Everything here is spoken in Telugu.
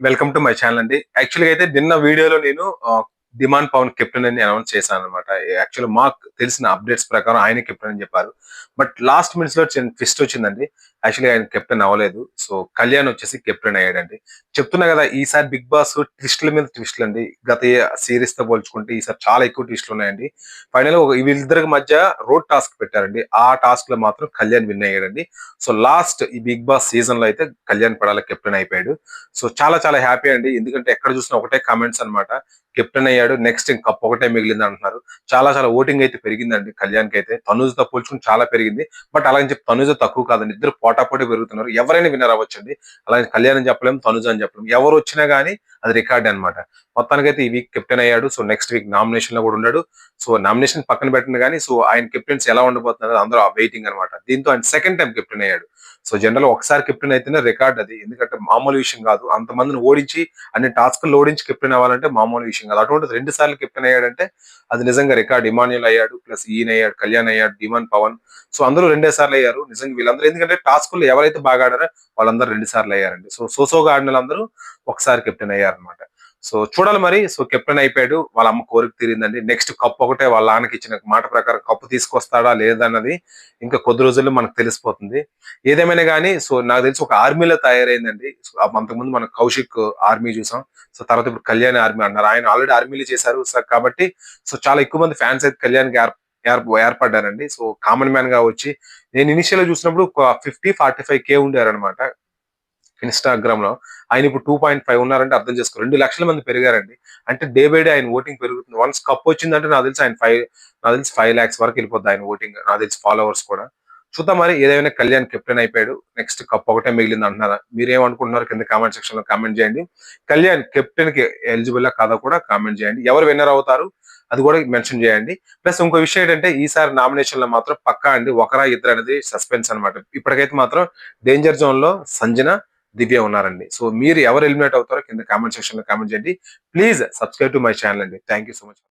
వెల్కమ్ టు మై ఛానల్ అండి. యాక్చువల్‌గా అయితే నిన్న వీడియోలో నేను డిమాండ్ పవన్ కెప్టెన్ అని అనౌన్స్ చేశాననమాట. యాక్చువల్‌గా మాకు తెలిసిన అప్డేట్స్ ప్రకారం ఆయనే కెప్టెన్ అని చెప్పారు. బట్ లాస్ట్ మినిట్స్‌లో చిన్న ట్విస్ట్ వచ్చిందండి. యాక్చువల్‌గా ఆయన కెప్టెన్ అవ్వలేదు. సో, కళ్యాణ్ వచ్చేసి కెప్టెన్ అయ్యాడండి. చెప్తున్నా కదా! ఈసారి బిగ్ బాస్ ట్విస్ట్‌ల మీద ట్విస్ట్‌లు అండి. గత సీరీస్‌తో పోల్చుకుంటే ఈసారి చాలా ఎక్కువ ట్విస్ట్‌లు ఉన్నాయండి. ఫైనల్‌గా వీళ్ళిద్దరికి మధ్య రోడ్ టాస్క్ పెట్టారండి. ఆ టాస్క్‌లో మాత్రం కళ్యాణ్ విన్ అయ్యాడండి. సో, లాస్ట్ ఈ బిగ్ బాస్ సీజన్‌లో అయితే కళ్యాణ్ పడాల కెప్టెన్ అయిపోయాడు. సో చాలా చాలా హ్యాపీ అండి. ఎందుకంటే ఎక్కడ చూసినా ఒకటే కామెంట్స్ అన్నమాట. కెప్టెన్ అయ్యాడు. నెక్స్ట్ ఇంక కప్ ఒకటే మిగిలింది అంటున్నారు. చాలా చాలా ఓటింగ్ అయితే పెరిగిందండి కళ్యాణ్‌కైతే. తనూజ్‌తో పోల్చుకుంటే చాలా పెరిగింది. బట్ అలాగని చెప్పి తనూజ తక్కువ కాదండి. ఇద్దరు పోటాపోటీ పెరుగుతున్నారు. ఎవరైనా విన్నర్ అవ్వచ్చండి. అలాగే కళ్యాణ్ అని చెప్పలేము, తనుజ అని చెప్పలేము. ఎవరు వచ్చినా గాని అది రికార్డే అన్నమాట. మొత్తానికైతే ఈ వీక్ కెప్టెన్ అయ్యాడు. సో నెక్స్ట్ వీక్ నామినేషన్‌లో కూడా ఉన్నాడు. సో నామినేషన్ పక్కన పెట్టండి గాని సో ఆయన కెప్టెన్సీ ఎలా ఉండబోతున్నారు అందరూ వెయిటింగ్ అన్నమాట. దీంతో ఆయన సెకండ్ టైమ్ కెప్టెన్ అయ్యాడు. సో జనరల్‌గా ఒకసారి కెప్టెన్ అయితేనే రికార్డ్ అది. ఎందుకంటే మామూలు విషయం కాదు. అంతమందిని ఓడించి అన్ని టాస్క్‌లు ఓడించి కెప్టెన్ అవ్వాలంటే మామూలు విషయం కాదు. అటువంటిది 2 సార్లు కెప్టెన్ అయ్యాడంటే అది నిజంగా రికార్డ్. ఇమాన్యుల్ అయ్యాడు, ప్లస్ ఈయన అయ్యాడు, కళ్యాణ్ అయ్యాడు, డిమాండ్ పవన్. సో అందరూ రెండే సార్లు అయ్యారు. నిజంగా వీళ్ళందరూ ఎందుకంటే టాస్క్‌లో ఎవరైతే బాగా ఆడారో వాళ్ళందరూ 2 సార్లు అయ్యారండి. సో సోసోగా ఆడినోళ్ళందరూ ఒకసారి కెప్టెన్ అయ్యారన్నమాట. సో చూడాలి మరి. సో కెప్టెన్ అయిపోయాడు. వాళ్ళ అమ్మ కోరిక తీరిందండి. నెక్స్ట్ కప్ ఒకటే వాళ్ళ నాన్నకి ఇచ్చిన మాట ప్రకారం కప్ తీసుకొస్తాడా లేదా అన్నది ఇంకా కొద్ది రోజుల్లో మనకు తెలిసిపోతుంది. ఏదేమైనా గానీ సో నాకు తెలిసి ఒక ఆర్మీలో తయారైందండి. సో అంతకుముందు మనం కౌశిక్ ఆర్మీ చూసాం. సో తర్వాత ఇప్పుడు కళ్యాణ్ ఆర్మీ అన్నారు. ఆయన ఆల్రెడీ ఆర్మీలో చేశారు. సో కాబట్టి సో చాలా ఎక్కువ మంది ఫ్యాన్స్ అయితే కళ్యాణ్‌కి ఏర్పడ్డారండి. సో కామన్ మ్యాన్ గా వచ్చి నేను ఇనిషియల్‌గా చూసినప్పుడు ఒక 50, 45K ఉండారనమాట ఇన్‌స్టాగ్రామ్‌లో. ఆయన ఇప్పుడు 2.5 ఉన్నారంటే అర్థం చేసుకో 2,00,000 మంది పెరిగారండి. అంటే డే బై డే ఆయన ఓటింగ్ పెరుగుతుంది. వన్స్ కప్ వచ్చిందంటే నాకు తెలిసి 5,00,000 వరకు వెళ్ళిపోద్ది ఆయన ఓటింగ్. నాకు తెలిసి ఫాలోవర్స్ కూడా. చూద్దాం మరి ఏదేమైనా కళ్యాణ్ కెప్టెన్ అయిపోయాడు. నెక్స్ట్ కప్ ఒకటే మిగిలింది అంటున్నారా? మీరేమనుకుంటున్నారు కింద కామెంట్ సెక్షన్‌లో కామెంట్ చేయండి. కళ్యాణ్ కెప్టెన్‌కి ఎలిజిబులా కాదా కూడా కామెంట్ చేయండి. ఎవరు విన్నర్ అవుతారు? అది కూడా మెన్షన్ చేయండి. ప్లస్ ఇంకో విషయం ఏంటంటే ఈసారి నామినేషన్‌లో మాత్రం పక్కా అండి ఒకరా ఇద్దరా అనేది సస్పెన్స్ అన్నమాట. ఇప్పటికైతే మాత్రం డేంజర్ జోన్‌లో సంజన, దివ్య ఉన్నారండి. సో మీరు ఎవరు ఎలిమినేట్ అవుతారో కింద కామెంట్ సెక్షన్‌లో కామెంట్ చేయండి. Please subscribe to my channel అండి. Thank you so much.